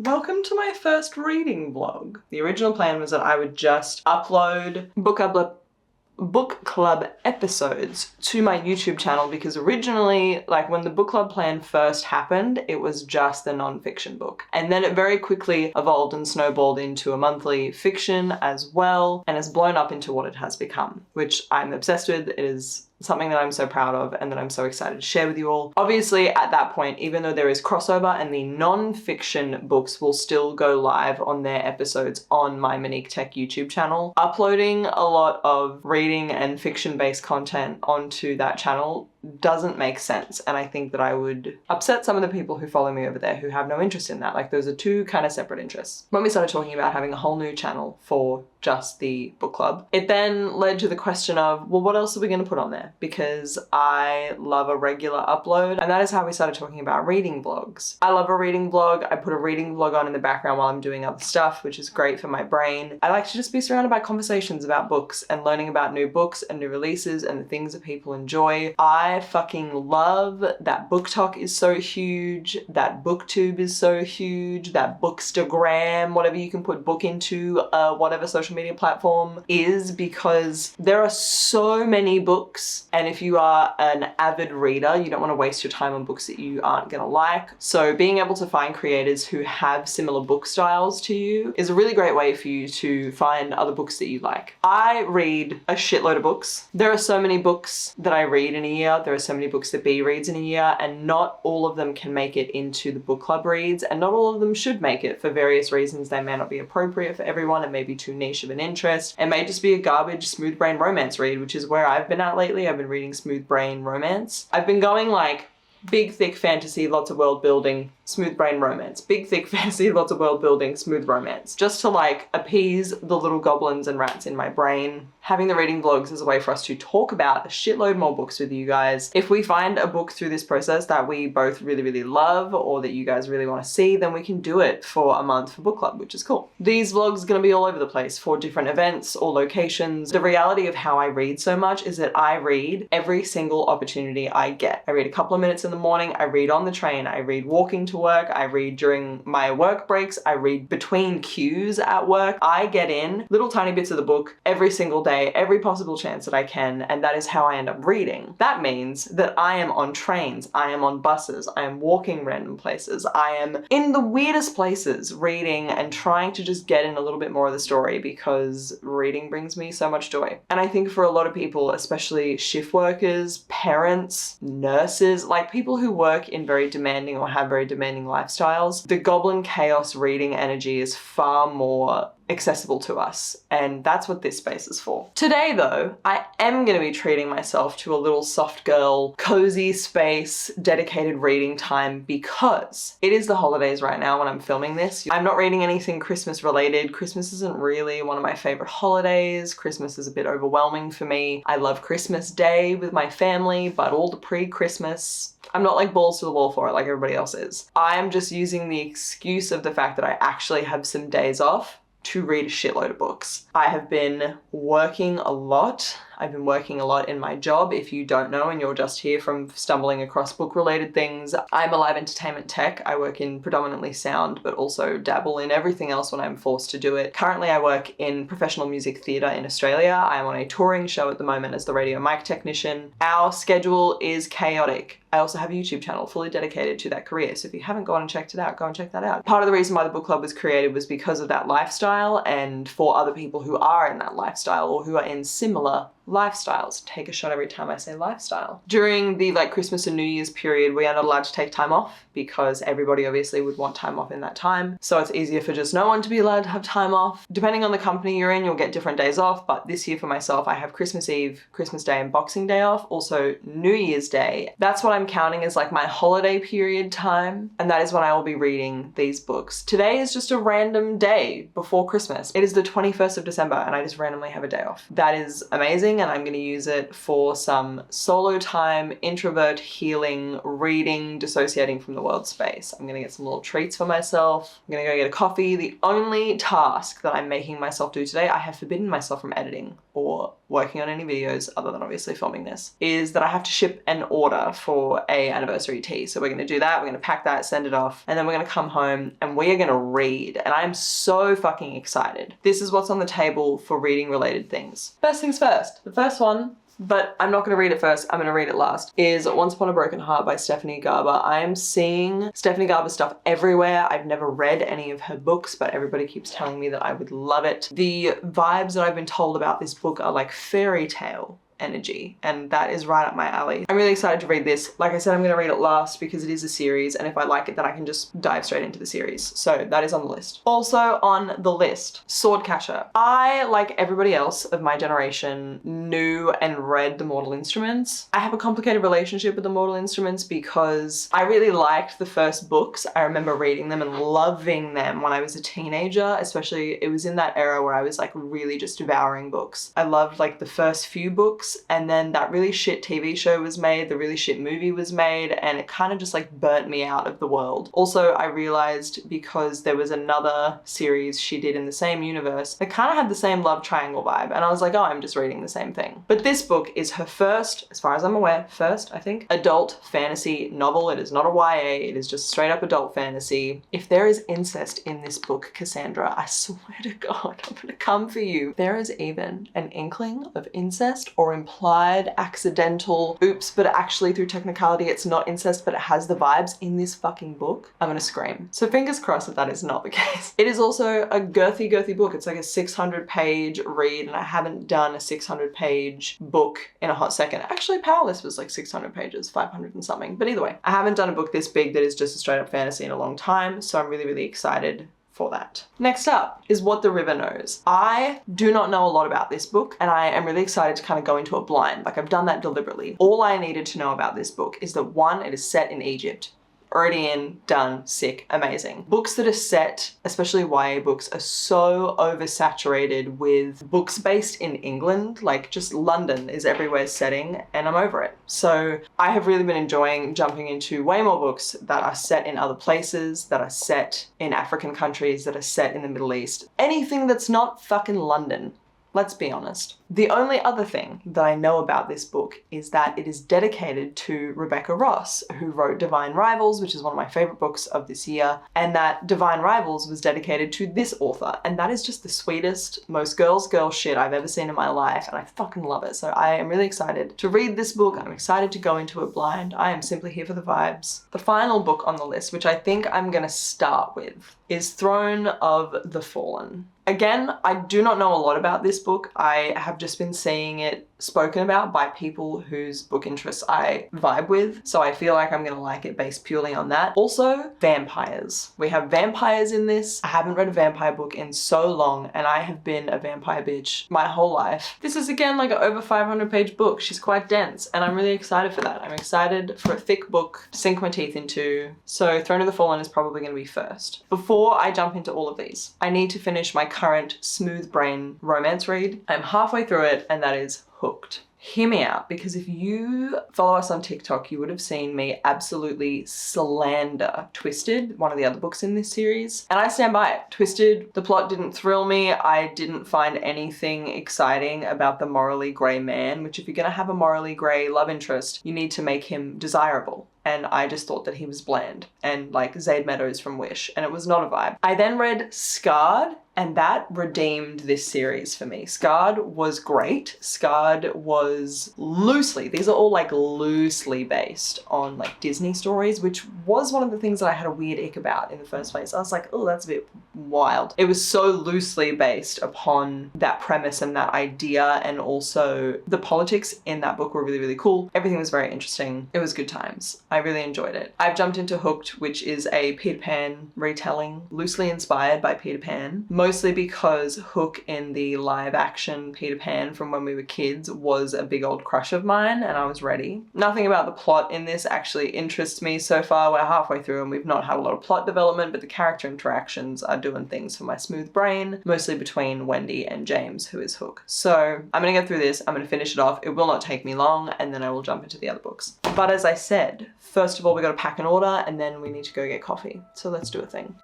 Welcome to my first reading vlog. The original plan was that I would just upload book club episodes to my YouTube channel because originally, like when the book club plan first happened, it was just the non-fiction book. And then it very quickly evolved and snowballed into a monthly fiction as well, and has blown up into what it has become, which I'm obsessed with. It is something that I'm so proud of and that I'm so excited to share with you all. Obviously, at that point, even though there is crossover and the non-fiction books will still go live on their episodes on my Monique Tech YouTube channel, uploading a lot of reading and fiction-based content onto that channel doesn't make sense, and I think that I would upset some of the people who follow me over there who have no interest in that. Like, those are two kind of separate interests. When we started talking about having a whole new channel for just the book club, it then led to the question of, well, what else are we going to put on there? Because I love a regular upload, and that is how we started talking about reading vlogs. I love a reading vlog. I put a reading vlog on in the background while I'm doing other stuff, which is great for my brain. I like to just be surrounded by conversations about books and learning about new books and new releases and the things that people enjoy. I fucking love that Book Talk is so huge, that BookTube is so huge, that Bookstagram, whatever you can put book into, whatever social media platform is, because there are so many books, and if you are an avid reader, you don't want to waste your time on books that you aren't gonna like. So being able to find creators who have similar book styles to you is a really great way for you to find other books that you like. I read a shitload of books. There are so many books that I read in a year. There are so many books that B reads in a year, and not all of them can make it into the book club reads, and not all of them should make it for various reasons. They may not be appropriate for everyone. It may be too niche of an interest. It may just be a garbage smooth brain romance read, which is where I've been at lately. I've been reading smooth brain romance. I've been going like big, thick fantasy, lots of world building, smooth brain romance. Big, thick fantasy, lots of world building, smooth romance. Just to like appease the little goblins and rats in my brain. Having the reading vlogs is a way for us to talk about a shitload more books with you guys. If we find a book through this process that we both really, really love, or that you guys really want to see, then we can do it for a month for book club, which is cool. These vlogs are going to be all over the place for different events or locations. The reality of how I read so much is that I read every single opportunity I get. I read a couple of minutes in the morning, I read on the train, I read walking to work, I read during my work breaks, I read between queues at work. I get in little tiny bits of the book every single day, every possible chance that I can, and that is how I end up reading. That means that I am on trains, I am on buses, I am walking random places, I am in the weirdest places reading and trying to just get in a little bit more of the story, because reading brings me so much joy. And I think for a lot of people, especially shift workers, parents, nurses, like people who work in very demanding or have very demanding lifestyles, the goblin chaos reading energy is far more accessible to us, and that's what this space is for. Today though, I am going to be treating myself to a little soft girl, cozy space, dedicated reading time, because it is the holidays right now when I'm filming this. I'm not reading anything Christmas related. Christmas isn't really one of my favorite holidays. Christmas is a bit overwhelming for me. I love Christmas Day with my family, but all the pre-Christmas, I'm not like balls to the wall for it like everybody else is. I'm just using the excuse of the fact that I actually have some days off to read a shitload of books. I have been working a lot. I've been working a lot in my job. If you don't know and you're just here from stumbling across book-related things, I'm a live entertainment tech. I work in predominantly sound, but also dabble in everything else when I'm forced to do it. Currently, I work in professional music theatre in Australia. I am on a touring show at the moment as the radio mic technician. Our schedule is chaotic. I also have a YouTube channel fully dedicated to that career, so if you haven't gone and checked it out, go and check that out. Part of the reason why the book club was created was because of that lifestyle, and for other people who are in that lifestyle or who are in similar lifestyles. Take a shot every time I say lifestyle. During the Christmas and New Year's period, we are not allowed to take time off because everybody obviously would want time off in that time. So it's easier for just no one to be allowed to have time off. Depending on the company you're in, you'll get different days off, but this year for myself, I have Christmas Eve, Christmas Day and Boxing Day off, also New Year's Day. That's what I'm counting as like my holiday period time, and that is when I will be reading these books. Today is just a random day before Christmas. It is the 21st of December and I just randomly have a day off. That is amazing. amazing, and I'm going to use it for some solo time, introvert healing, reading, dissociating from the world space. I'm going to get some little treats for myself. I'm going to go get a coffee. The only task that I'm making myself do today, I have forbidden myself from editing or working on any videos other than obviously filming this, is that I have to ship an order for a anniversary tea. So we're going to do that. We're going to pack that, send it off, and then we're going to come home and we are going to read. And I'm so fucking excited. This is what's on the table for reading related things. First things first. The first one, but I'm not going to read it first, I'm going to read it last, is Once Upon a Broken Heart by Stephanie Garber. I am seeing Stephanie Garber stuff everywhere. I've never read any of her books, but everybody keeps telling me that I would love it. The vibes that I've been told about this book are like fairy tale energy, and that is right up my alley. I'm really excited to read this. Like I said, I'm going to read it last because it is a series, and if I like it, then I can just dive straight into the series. So that is on the list. Also on the list, Swordcatcher. I, like everybody else of my generation, knew and read The Mortal Instruments. I have a complicated relationship with The Mortal Instruments because I really liked the first books. I remember reading them and loving them when I was a teenager, especially it was in that era where I was like really just devouring books. I loved like the first few books, and then that really shit TV show was made, the really shit movie was made, and it kind of just like burnt me out of the world. Also, I realized because there was another series she did in the same universe that kind of had the same love triangle vibe, and I was like, oh, I'm just reading the same thing. But this book is her first, as far as I'm aware, I think, adult fantasy novel. It is not a YA, it is just straight up adult fantasy. If there is incest in this book, Cassandra, I swear to God, I'm gonna come for you. If there is even an inkling of incest or implied, accidental, oops, but actually through technicality it's not incest but it has the vibes in this fucking book, I'm gonna scream. So fingers crossed that that is not the case. It is also a girthy book. It's like a 600 page read, and I haven't done a 600 page book in a hot second. Actually, Powerless was like 600 pages, 500 and something. But either way, I haven't done a book this big that is just a straight up fantasy in a long time, so I'm really, really excited for that. Next up is What the River Knows. I do not know a lot about this book, and I am really excited to kind of go into it blind. Like, I've done that deliberately. All I needed to know about this book is that one, it is set in Egypt. Already in, done, sick, amazing. Books that are set, especially YA books, are so oversaturated with books based in England, like just London is everywhere setting, and I'm over it. So I have really been enjoying jumping into way more books that are set in other places, that are set in African countries, that are set in the Middle East. Anything that's not fucking London. Let's be honest. The only other thing that I know about this book is that it is dedicated to Rebecca Ross, who wrote Divine Rivals, which is one of my favorite books of this year, and that Divine Rivals was dedicated to this author, and that is just the sweetest, most girl shit I've ever seen in my life, and I fucking love it. So I am really excited to read this book. I'm excited to go into it blind. I am simply here for the vibes. The final book on the list, which I think I'm gonna start with, is Throne of the Fallen. Again, I do not know a lot about this book. I have just been seeing it spoken about by people whose book interests I vibe with, so I feel like I'm gonna like it based purely on that. Also, vampires. We have vampires in this. I haven't read a vampire book in so long, and I have been a vampire bitch my whole life. This is again like an over 500 page book. She's quite dense, and I'm really excited for that. I'm excited for a thick book to sink my teeth into. So Throne of the Fallen is probably gonna be first. Before I jump into all of these, I need to finish my current smooth brain romance read. I'm halfway through it, and that is Hooked. Hear me out, because if you follow us on TikTok, you would have seen me absolutely slander Twisted, one of the other books in this series. And I stand by it. Twisted, the plot didn't thrill me. I didn't find anything exciting about the morally grey man, which if you're gonna have a morally grey love interest, you need to make him desirable. And I just thought that he was bland and like Zayd Meadows from Wish, and it was not a vibe. I then read Scarred, and that redeemed this series for me. Scarred was great. Scarred was loosely, these are all like loosely based on like Disney stories, which was one of the things that I had a weird ick about in the first place. I was like, oh, that's a bit wild. It was so loosely based upon that premise and that idea, and also the politics in that book were really, really cool. Everything was very interesting. It was good times. I really enjoyed it. I've jumped into Hooked, which is a Peter Pan retelling, loosely inspired by Peter Pan, mostly because Hook in the live action Peter Pan from when we were kids was a big old crush of mine and I was ready. Nothing about the plot in this actually interests me so far. We're halfway through and we've not had a lot of plot development, but the character interactions are doing things for my smooth brain, mostly between Wendy and James, who is Hook. So I'm gonna get through this, I'm gonna finish it off. It will not take me long and then I will jump into the other books. But as I said, first of all, we gotta pack an order and then we need to go get coffee. So let's do a thing.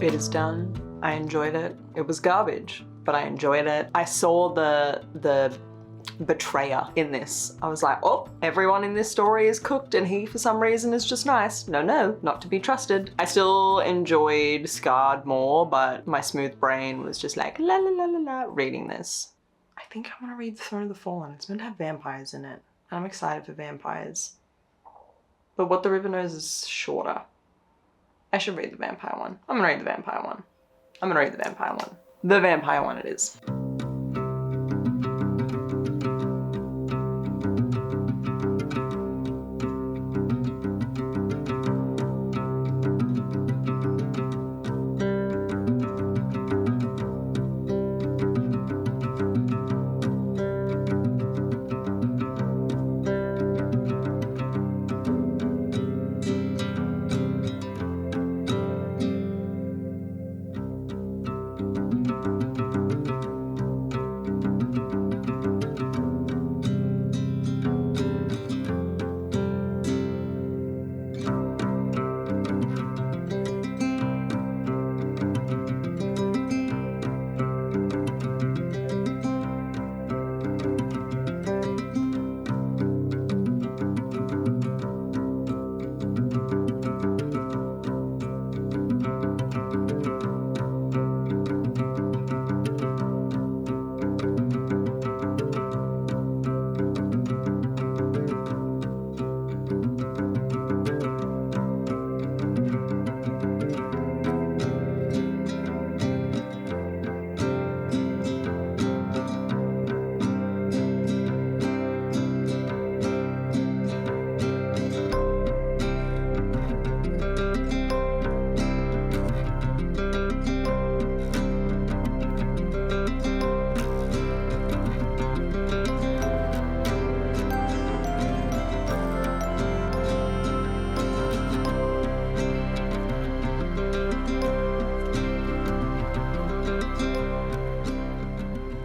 Bit is done. I enjoyed it. It was garbage, but I enjoyed it. I saw the betrayer in this. I was like, oh, everyone in this story is cooked and he for some reason is just nice. No, not to be trusted. I still enjoyed Scarred more, but my smooth brain was just like la la la la la reading this. I think I want to read Throne of the Fallen. It's meant to have vampires in it. I'm excited for vampires. But What the River Knows is shorter. I should read the vampire one. I'm gonna read the vampire one. I'm gonna read the vampire one. The vampire one it is.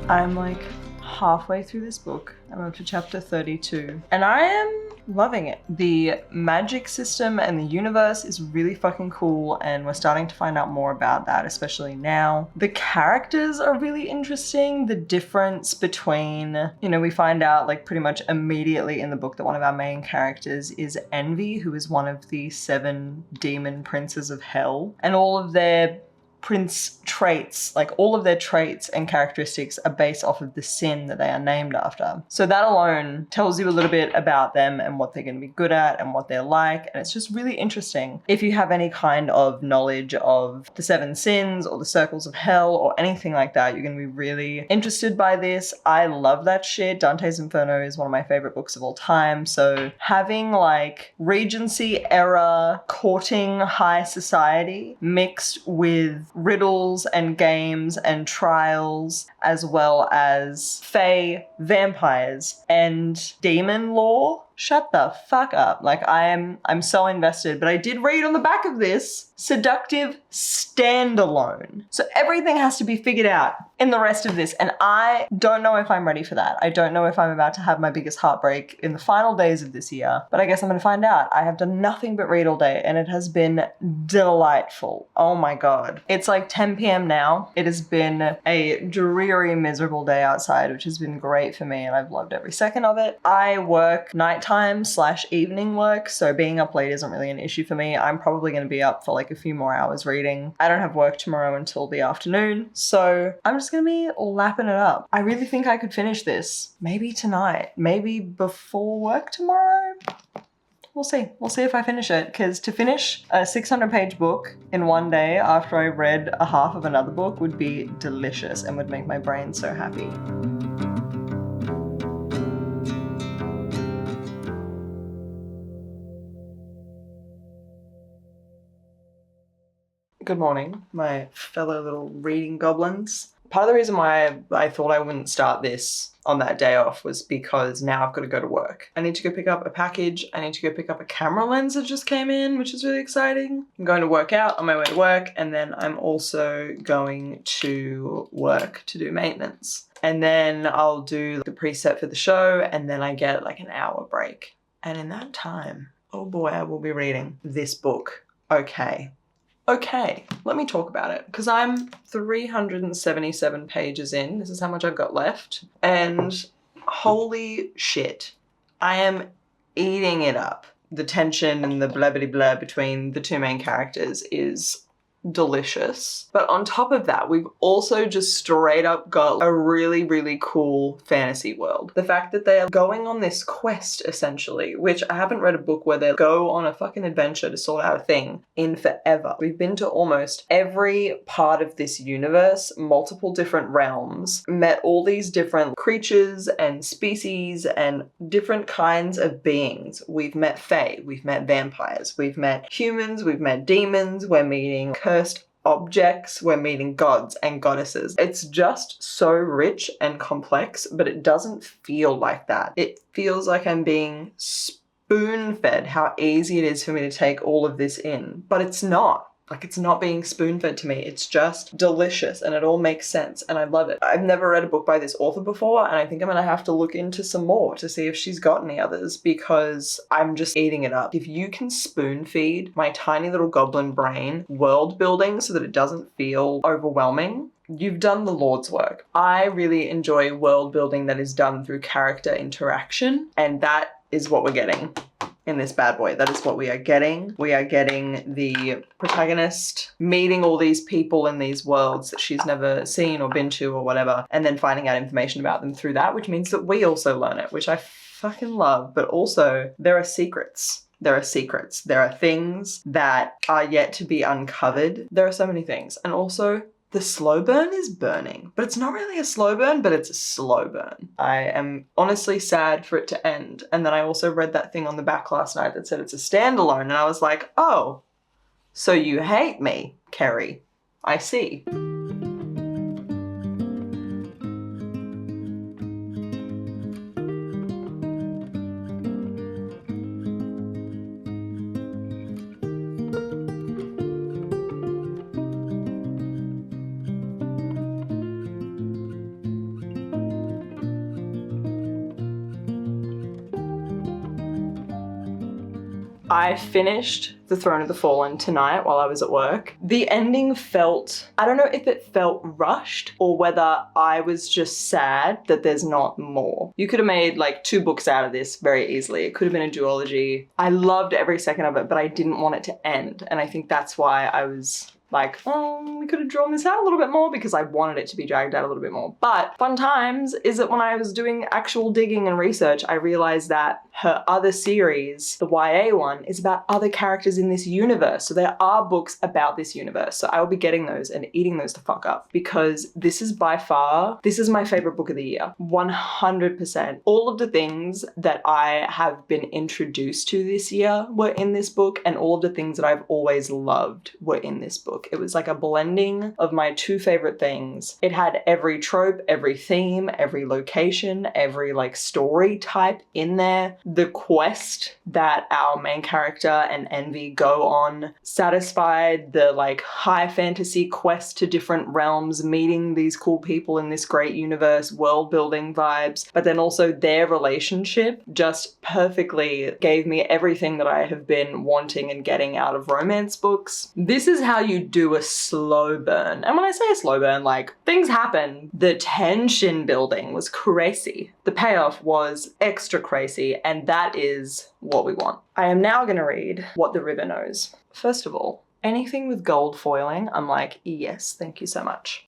I'm like halfway through this book. I'm up to chapter 32 and I am loving it. The magic system and the universe is really fucking cool and we're starting to find out more about that, especially now. The characters are really interesting. The difference between, we find out like pretty much immediately in the book that one of our main characters is Envy, who is one of the 7 demon princes of hell, and all of their prince traits, like all of their traits and characteristics are based off of the sin that they are named after. So that alone tells you a little bit about them and what they're going to be good at and what they're like. And it's just really interesting. If you have any kind of knowledge of the 7 sins or the circles of hell or anything like that, you're going to be really interested by this. I love that shit. Dante's Inferno is one of my favorite books of all time. So having like Regency era courting high society mixed with riddles and games and trials, as well as fae, vampires, and demon lore. Shut the fuck up. Like I'm so invested, but I did read on the back of this, seductive standalone. So everything has to be figured out in the rest of this, and I don't know if I'm ready for that. I don't know if I'm about to have my biggest heartbreak in the final days of this year, but I guess I'm gonna find out. I have done nothing but read all day, and it has been delightful. Oh my God. It's like 10 p.m. now. It has been a dreary, miserable day outside, which has been great for me, and I've loved every second of it. I work nighttime/evening work, so being up late isn't really an issue for me. I'm probably gonna be up for like a few more hours reading. I don't have work tomorrow until the afternoon, so I'm just gonna be lapping it up. I really think I could finish this. Maybe tonight, maybe before work tomorrow. We'll see. We'll see if I finish it, because to finish a 600-page book in one day after I read a half of another book would be delicious and would make my brain so happy. Good morning, my fellow little reading goblins. Part of the reason why I thought I wouldn't start this on that day off was because now I've got to go to work. I need to go pick up a package. I need to go pick up a camera lens that just came in, which is really exciting. I'm going to work out on my way to work, and then I'm also going to work to do maintenance. And then I'll do the preset for the show, and then I get like an hour break. And in that time, oh boy, I will be reading this book. Okay, let me talk about it, because I'm 377 pages in. This is how much I've got left. And holy shit, I am eating it up. The tension and the blah blah blah between the two main characters is delicious. But on top of that, we've also just straight up got a really, really cool fantasy world. The fact that they are going on this quest, essentially, which I haven't read a book where they go on a fucking adventure to sort out a thing in forever. We've been to almost every part of this universe, multiple different realms, met all these different creatures and species and different kinds of beings. We've met fae, we've met vampires, we've met humans, we've met demons, we're meeting cursed objects, we're meeting gods and goddesses. It's just so rich and complex, but it doesn't feel like that. It feels like I'm being spoon-fed how easy it is for me to take all of this in, but it's not. Like, it's not being spoon-fed to me. It's just delicious and it all makes sense and I love it. I've never read a book by this author before, and I think I'm gonna have to look into some more to see if she's got any others, because I'm just eating it up. If you can spoon-feed my tiny little goblin brain world building so that it doesn't feel overwhelming, you've done the Lord's work. I really enjoy world building that is done through character interaction, and that is what we're getting in this bad boy. That is what we are getting. We are getting the protagonist meeting all these people in these worlds that she's never seen or been to or whatever, and then finding out information about them through that, which means that we also learn it, which I fucking love. But also, there are secrets. There are secrets. There are things that are yet to be uncovered. There are so many things. And also, the slow burn is burning, but it's not really a slow burn, but it's a slow burn. I am honestly sad for it to end. And then I also read that thing on the back last night that said it's a standalone, and I was like, oh, so you hate me, Kerry. I see. I finished The Throne of the Fallen tonight while I was at work. The ending felt, I don't know if it felt rushed or whether I was just sad that there's not more. You could have made like 2 books out of this very easily. It could have been a duology. I loved every second of it, but I didn't want it to end. And I think that's why I was like, oh, definitely could have drawn this out a little bit more because I wanted it to be dragged out a little bit more. But fun times is that when I was doing actual digging and research, I realized that her other series, the YA one, is about other characters in this universe. So there are books about this universe. So I will be getting those and eating those to fuck up because this is by far, this is my favorite book of the year. 100%. All of the things that I have been introduced to this year were in this book, and all of the things that I've always loved were in this book. It was like a blending of my two favorite things. It had every trope, every theme, every location, every like story type in there. The quest that our main character and Envy go on satisfied the like high fantasy quest to different realms, meeting these cool people in this great universe, world building vibes, but then also their relationship just perfectly gave me everything that I have been wanting and getting out of romance books. This is how you do a slow burn. And when I say a slow burn, like things happen. The tension building was crazy. The payoff was extra crazy, and that is what we want. I am now going to read What the River Knows. First of all, anything with gold foiling, I'm like, yes, thank you so much.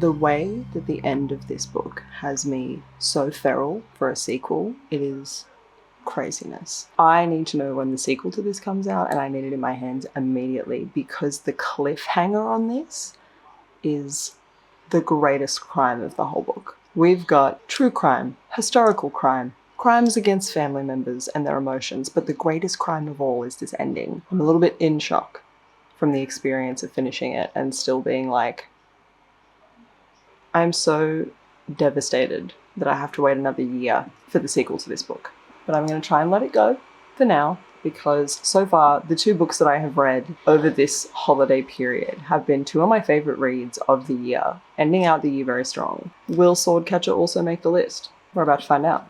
The way that the end of this book has me so feral for a sequel, it is craziness. I need to know when the sequel to this comes out, and I need it in my hands immediately because the cliffhanger on this is the greatest crime of the whole book. We've got true crime, historical crime, crimes against family members and their emotions, but the greatest crime of all is this ending. I'm a little bit in shock from the experience of finishing it and still being like, I'm so devastated that I have to wait another year for the sequel to this book. But I'm going to try and let it go for now because so far the two books that I have read over this holiday period have been two of my favourite reads of the year, ending out the year very strong. Will Swordcatcher also make the list? We're about to find out.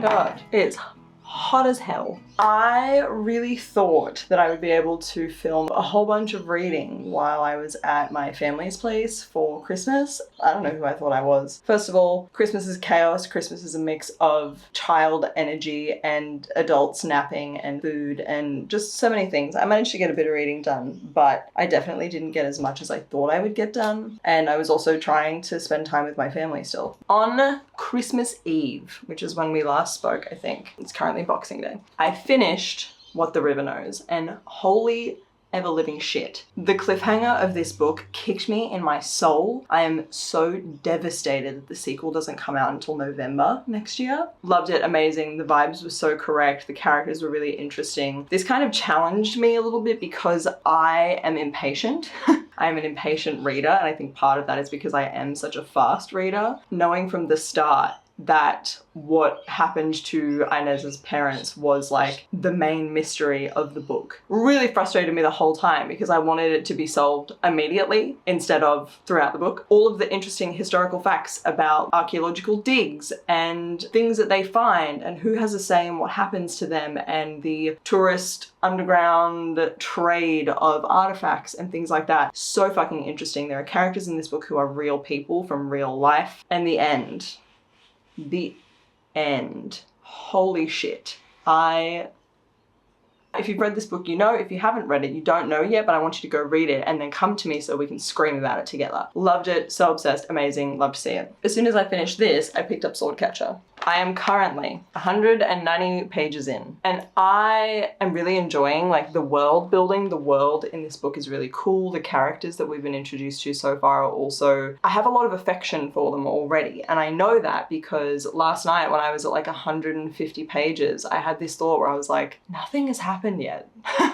my god, it's hot as hell. I really thought that I would be able to film a whole bunch of reading while I was at my family's place for Christmas. I don't know who I thought I was. First of all, Christmas is chaos. Christmas is a mix of child energy and adults napping and food and just so many things. I managed to get a bit of reading done, but I definitely didn't get as much as I thought I would get done. And I was also trying to spend time with my family still. On Christmas Eve, which is when we last spoke, I think. It's currently Boxing Day. I finished What the River Knows, and holy ever living shit. The cliffhanger of this book kicked me in my soul. I am so devastated that the sequel doesn't come out until November next year. Loved it, amazing. The vibes were so correct. The characters were really interesting. This kind of challenged me a little bit because I am impatient. I am an impatient reader, and I think part of that is because I am such a fast reader. Knowing from the start that what happened to Inez's parents was like the main mystery of the book really frustrated me the whole time because I wanted it to be solved immediately instead of throughout the book. All of the interesting historical facts about archaeological digs and things that they find and who has a say in what happens to them and the tourist underground trade of artifacts and things like that. So fucking interesting. There are characters in this book who are real people from real life. And the end. Holy shit. If you've read this book, you know. If you haven't read it, you don't know yet, but I want you to go read it and then come to me so we can scream about it together. Loved it, so obsessed, amazing, love to see it. As soon as I finished this, I picked up Swordcatcher. I am currently 190 pages in, and I am really enjoying like the world building. The world in this book is really cool. The characters that we've been introduced to so far are also, I have a lot of affection for them already, and I know that because last night when I was at like 150 pages, I had this thought where I was like, nothing has happened yet.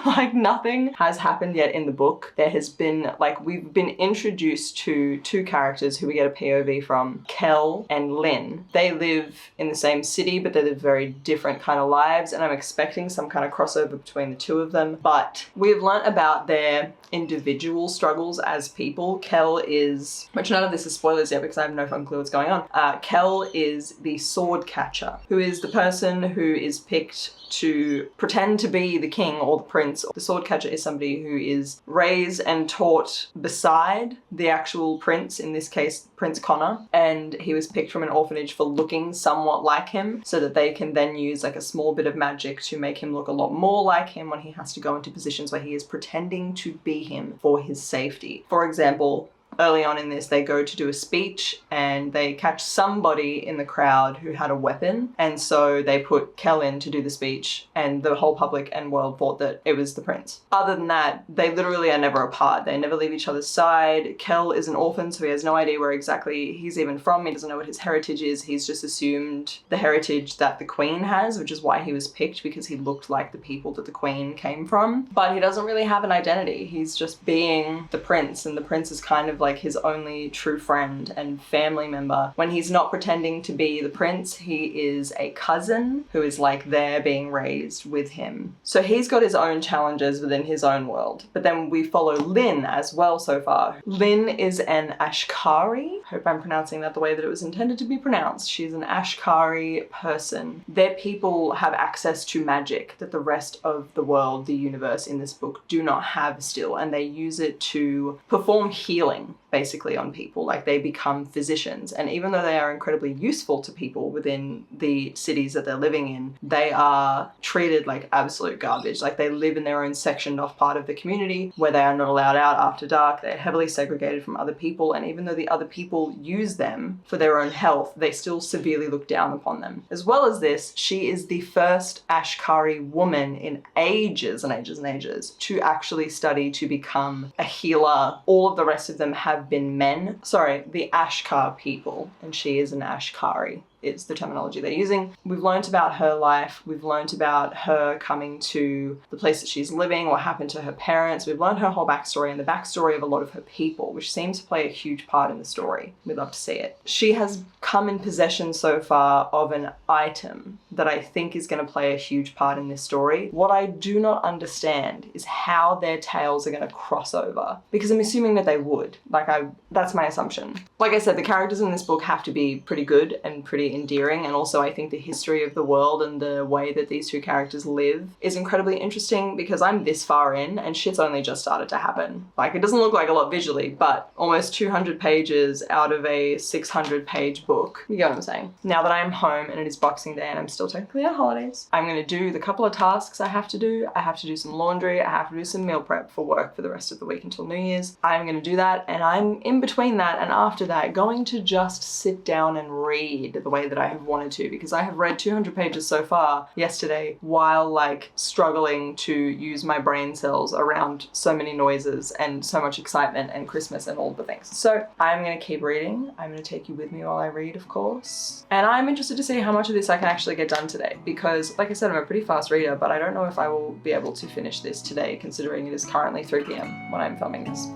Like nothing has happened yet in the book. There has been like, we've been introduced to two characters who we get a POV from, Kel and Lynn. They live in the same city, but they live very different kind of lives, and I'm expecting some kind of crossover between the two of them. But we've learnt about their individual struggles as people. Kel is, which none of this is spoilers yet because I have no fucking clue what's going on. Kel is the sword catcher, who is the person who is picked to pretend to be the king or the prince. The sword catcher is somebody who is raised and taught beside the actual prince, in this case Prince Connor, and he was picked from an orphanage for looking somewhat like him so that they can then use like a small bit of magic to make him look a lot more like him when he has to go into positions where he is pretending to be him for his safety. For example, early on in this, they go to do a speech and they catch somebody in the crowd who had a weapon. And so they put Kel in to do the speech, and the whole public and world thought that it was the prince. Other than that, they literally are never apart. They never leave each other's side. Kel is an orphan, so he has no idea where exactly he's even from. He doesn't know what his heritage is. He's just assumed the heritage that the queen has, which is why he was picked, because he looked like the people that the queen came from. But he doesn't really have an identity. He's just being the prince, and the prince is kind of like his only true friend and family member. When he's not pretending to be the prince, he is a cousin who is like there being raised with him. So he's got his own challenges within his own world. But then we follow Lynn as well so far. Lynn is an Ashkari. Hope I'm pronouncing that the way that it was intended to be pronounced. She's an Ashkari person. Their people have access to magic that the rest of the world, the universe in this book, do not have still, and they use it to perform healing basically on people. Like they become physicians, and even though they are incredibly useful to people within the cities that they're living in, they are treated like absolute garbage. Like they live in their own sectioned off part of the community where they are not allowed out after dark. They're heavily segregated from other people, and even though the other people use them for their own health, they still severely look down upon them. As well as this, she is the first Ashkari woman in ages and ages and ages to actually study to become a healer. All of the rest of them have been men. Sorry, the Ashkar people, and she is an Ashkari. It's the terminology they're using. We've learnt about her life. We've learnt about her coming to the place that she's living, what happened to her parents. We've learned her whole backstory and the backstory of a lot of her people, which seems to play a huge part in the story. We'd love to see it. She has come in possession so far of an item that I think is going to play a huge part in this story. What I do not understand is how their tales are going to cross over, because I'm assuming that they would. That's my assumption. Like I said, the characters in this book have to be pretty good and pretty endearing, and also I think the history of the world and the way that these two characters live is incredibly interesting, because I'm this far in and shit's only just started to happen. Like, it doesn't look like a lot visually, but almost 200 pages out of a 600-page book. You get what I'm saying? Now that I'm home and it is Boxing Day and I'm still technically on holidays, I'm going to do the couple of tasks I have to do. I have to do some laundry, I have to do some meal prep for work for the rest of the week until New Year's. I'm going to do that, and I'm in between that and after that going to just sit down and read the way that I have wanted to, because I have read 200 pages so far yesterday while like struggling to use my brain cells around so many noises and so much excitement and Christmas and all the things. So I'm going to keep reading. I'm going to take you with me while I read, of course. And I'm interested to see how much of this I can actually get done today, because like I said, I'm a pretty fast reader, but I don't know if I will be able to finish this today, considering it is currently 3 p.m. when I'm filming this.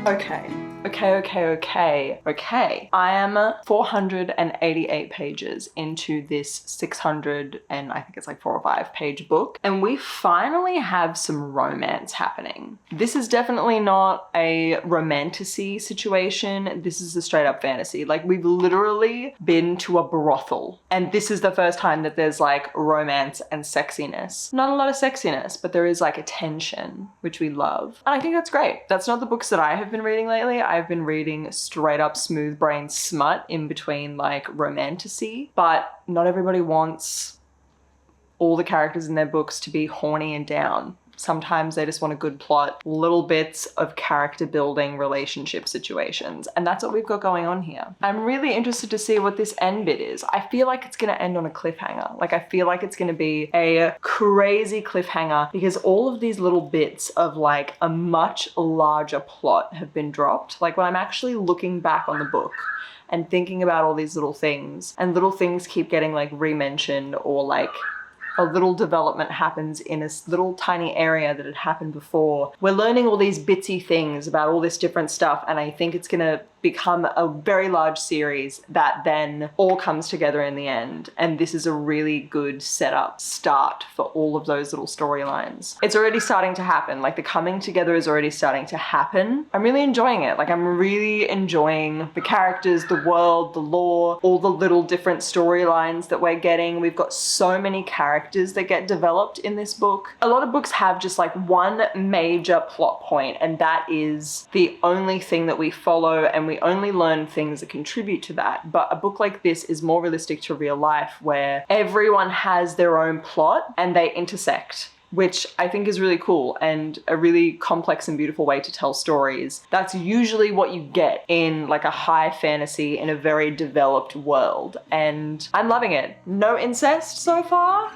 Okay. I am 488 pages into this 600 and I think it's like 4 or 5 page book, and we finally have some romance happening. This is definitely not a romantasy situation. This is a straight up fantasy. Like, we've literally been to a brothel, and this is the first time that there's like romance and sexiness. Not a lot of sexiness, but there is like a tension, which we love. And I think that's great. That's not the books that I have been reading lately. I've been reading straight up smooth brain smut in between like romantasy, but not everybody wants all the characters in their books to be horny and down. Sometimes they just want a good plot, little bits of character building relationship situations. And that's what we've got going on here. I'm really interested to see what this end bit is. I feel like it's gonna end on a cliffhanger. Like, I feel like it's gonna be a crazy cliffhanger, because all of these little bits of like a much larger plot have been dropped. Like, when I'm actually looking back on the book and thinking about all these little things, and little things keep getting like re-mentioned, or like a little development happens in a little tiny area that had happened before. We're learning all these bitsy things about all this different stuff, and I think it's gonna become a very large series that then all comes together in the end. And this is a really good setup start for all of those little storylines. It's already starting to happen. Like, the coming together is already starting to happen. I'm really enjoying it. Like, I'm really enjoying the characters, the world, the lore, all the little different storylines that we're getting. We've got so many characters that get developed in this book. A lot of books have just like one major plot point, and that is the only thing that we follow, and we only learn things that contribute to that. But a book like this is more realistic to real life, where everyone has their own plot and they intersect. which I think is really cool and a really complex and beautiful way to tell stories. That's usually what you get in like a high fantasy in a very developed world, and I'm loving it. No incest so far.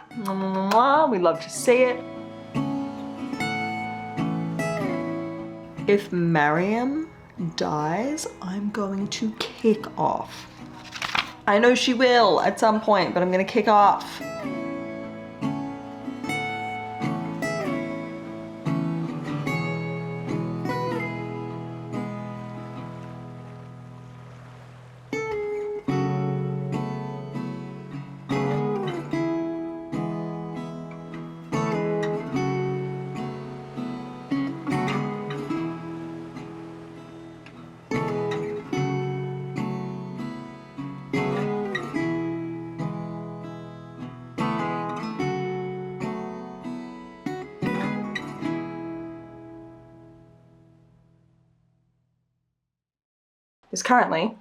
We love to see it. If Mariam dies, I'm going to kick off. I know she will at some point, but I'm gonna kick off. Is currently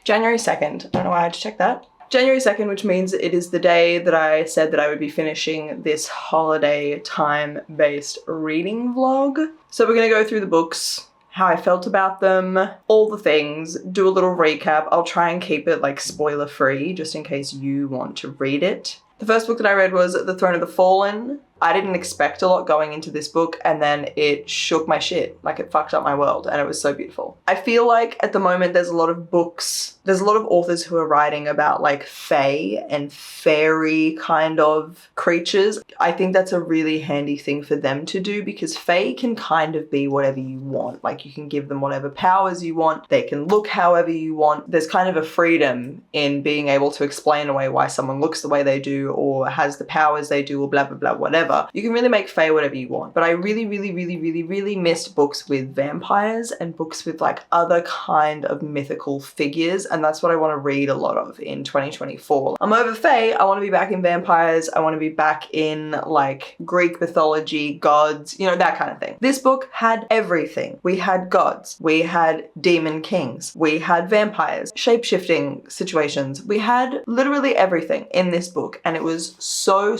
January 2nd. I don't know why I had to check that. January 2nd, which means it is the day that I said that I would be finishing this holiday time-based reading vlog. So we're gonna go through the books, how I felt about them, all the things, do a little recap. I'll try and keep it like spoiler-free just in case you want to read it. The first book that I read was The Throne of the Fallen. I didn't expect a lot going into this book, and then it shook my shit. Like, it fucked up my world, and it was so beautiful. I feel like at the moment there's a lot of books, there's a lot of authors who are writing about like fae and fairy kind of creatures. I think that's a really handy thing for them to do, because fae can kind of be whatever you want. Like, you can give them whatever powers you want, they can look however you want. There's kind of a freedom in being able to explain away why someone looks the way they do or has the powers they do or blah blah blah, whatever. You can really make fae whatever you want. But I really missed books with vampires and books with like other kind of mythical figures, and that's what I want to read a lot of in 2024. I'm over fae, I want to be back in vampires, I want to be back in like Greek mythology, gods, you know, that kind of thing. This book had everything. We had gods, we had demon kings, we had vampires, shape-shifting situations, we had literally everything in this book, and it was so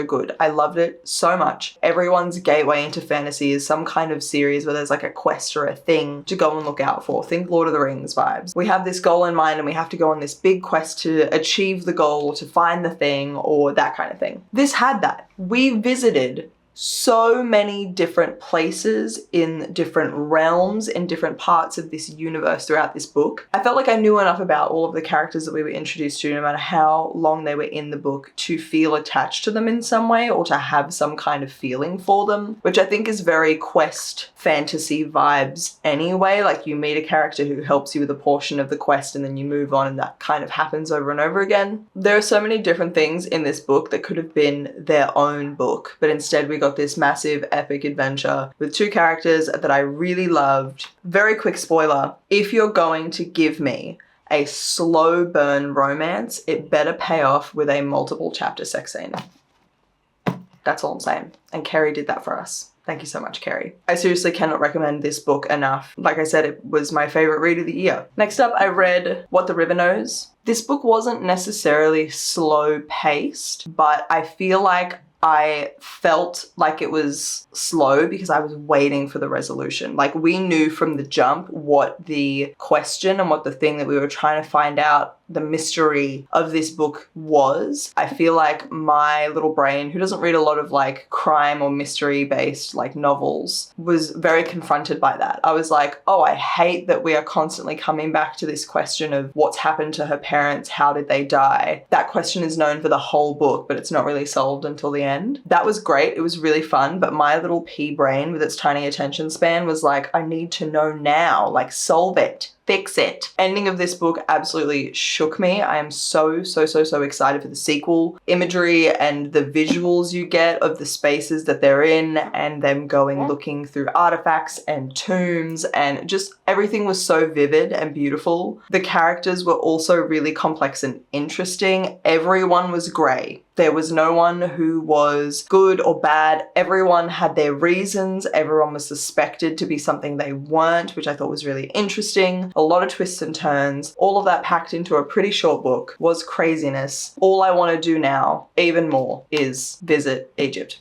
good. I loved it so much. Everyone's gateway into fantasy is some kind of series where there's like a quest or a thing to go and look out for. Think Lord of the Rings vibes. We have this goal in mind and we have to go on this big quest to achieve the goal or to find the thing or that kind of thing. This had that. We visited so many different places in different realms, in different parts of this universe throughout this book. I felt like I knew enough about all of the characters that we were introduced to, no matter how long they were in the book, to feel attached to them in some way or to have some kind of feeling for them, which I think is very quest fantasy vibes anyway. Like, you meet a character who helps you with a portion of the quest and then you move on, and that kind of happens over and over again. There are so many different things in this book that could have been their own book, but instead we got this massive epic adventure with two characters that I really loved. Very quick spoiler, if you're going to give me a slow burn romance, it better pay off with a multiple chapter sex scene. That's all I'm saying. And Kerry did that for us. Thank you so much, Kerry. I seriously cannot recommend this book enough. Like I said, it was my favorite read of the year. Next up, I read What the River Knows. This book wasn't necessarily slow paced, but I feel like I felt like it was slow because I was waiting for the resolution. Like, we knew from the jump what the question and what the thing that we were trying to find out, the mystery of this book was. I feel like my little brain, who doesn't read a lot of like crime or mystery based like novels, was very confronted by that. I was like, oh, I hate that we are constantly coming back to this question of what's happened to her parents, how did they die? That question is known for the whole book, but it's not really solved until the end. That was great, it was really fun, but my little pea brain with its tiny attention span was like, I need to know now, like solve it. Fix it. Ending of this book absolutely shook me. I am so excited for the sequel. Imagery and the visuals you get of the spaces that they're in and them going looking through artifacts and tombs, and just everything was so vivid and beautiful. The characters were also really complex and interesting. Everyone was grey. There was no one who was good or bad. Everyone had their reasons. Everyone was suspected to be something they weren't, which I thought was really interesting. A lot of twists and turns. All of that packed into a pretty short book was craziness. All I want to do now, even more, is visit Egypt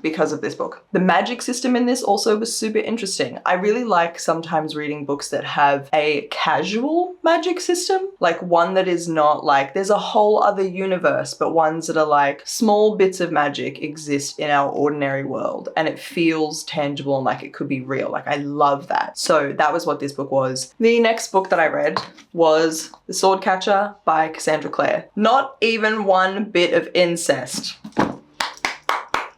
because of this book. The magic system in this also was super interesting. I really like sometimes reading books that have a casual magic system, like one that is not like there's a whole other universe, but ones that are like small bits of magic exist in our ordinary world and it feels tangible and like it could be real. Like I love that. So that was what this book was. The next book that I read was The Swordcatcher by Cassandra Clare. Not even one bit of incest.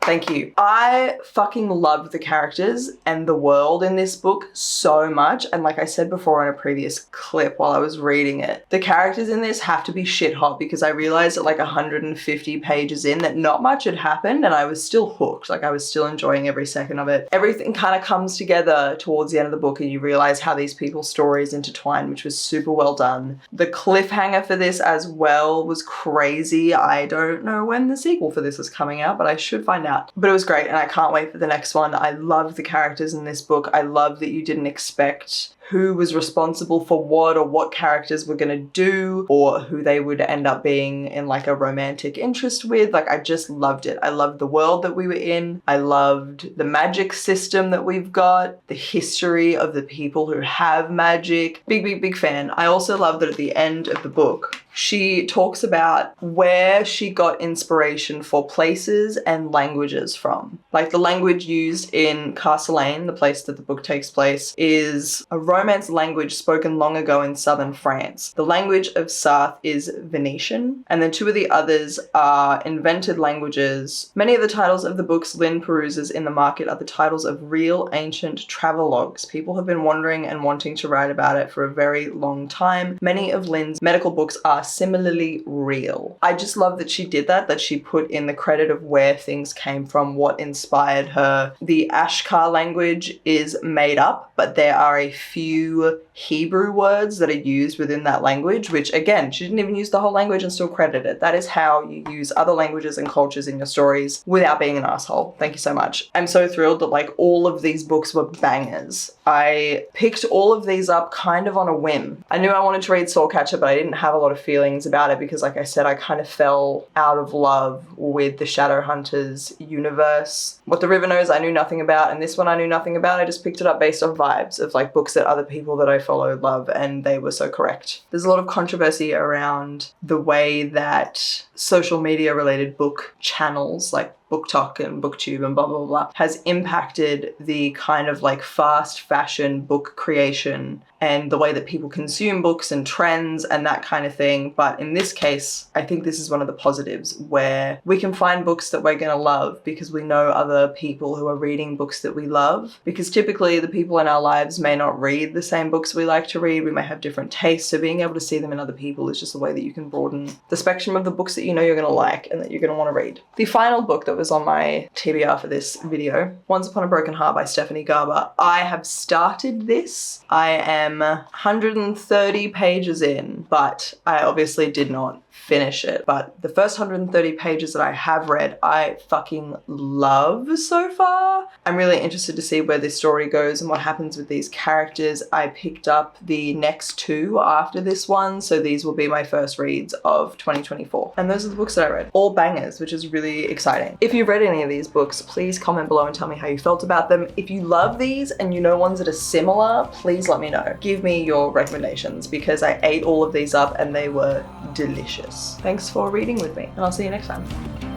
Thank you. I fucking loved the characters and the world in this book so much. And like I said before in a previous clip while I was reading it, the characters in this have to be shit hot because I realized at like 150 pages in that not much had happened and I was still hooked. Like I was still enjoying every second of it. Everything kind of comes together towards the end of the book and you realize how these people's stories intertwine, which was super well done. The cliffhanger for this as well was crazy. I don't know when the sequel for this is coming out, but I should find out. But it was great and I can't wait for the next one. I love the characters in this book. I love that you didn't expect who was responsible for what or what characters were gonna do or who they would end up being in like a romantic interest with. Like I just loved it. I loved the world that we were in. I loved the magic system that we've got, the history of the people who have magic. Big fan. I also love that at the end of the book, she talks about where she got inspiration for places and languages from. Like the language used in Castlane, the place that the book takes place, is a Romance language spoken long ago in southern France. The language of Sarth is Venetian, and then two of the others are invented languages. Many of the titles of the books Lynn peruses in the market are the titles of real ancient travelogues. People have been wondering and wanting to write about it for a very long time. Many of Lynn's medical books are similarly real. I just love that she did that she put in the credit of where things came from, what inspired her. The Ashkar language is made up, but there are a few Hebrew words that are used within that language, which again, she didn't even use the whole language and still credit it. That is how you use other languages and cultures in your stories without being an asshole. Thank you so much. I'm so thrilled that like all of these books were bangers. I picked all of these up kind of on a whim. I knew I wanted to read Soulcatcher, but I didn't have a lot of feelings about it because like I said, I kind of fell out of love with the Shadowhunters universe. What the River Knows I knew nothing about, and this one I knew nothing about. I just picked it up based on vibes of like books that other people that I follow love, and they were so correct. There's a lot of controversy around the way that social media related book channels like BookTok and BookTube and blah, blah, blah, has impacted the kind of like fast fashion book creation and the way that people consume books and trends and that kind of thing. But in this case, I think this is one of the positives where we can find books that we're going to love because we know other people who are reading books that we love. Because typically the people in our lives may not read the same books we like to read. We may have different tastes. So being able to see them in other people is just a way that you can broaden the spectrum of the books that you know you're going to like and that you're going to want to read. The final book that was on my TBR for this video, Once Upon a Broken Heart by Stephanie Garber. I have started this. I am 130 pages in, but I obviously did not finish it. But the first 130 pages that I have read, I fucking love so far. I'm really interested to see where this story goes and what happens with these characters. I picked up the next two after this one, so these will be my first reads of 2024. And those are the books that I read. All bangers, which is really exciting. If you've read any of these books, please comment below and tell me how you felt about them. If you love these and you know ones that are similar, please let me know. Give me your recommendations because I ate all of these up and they were delicious. Thanks for reading with me, and I'll see you next time.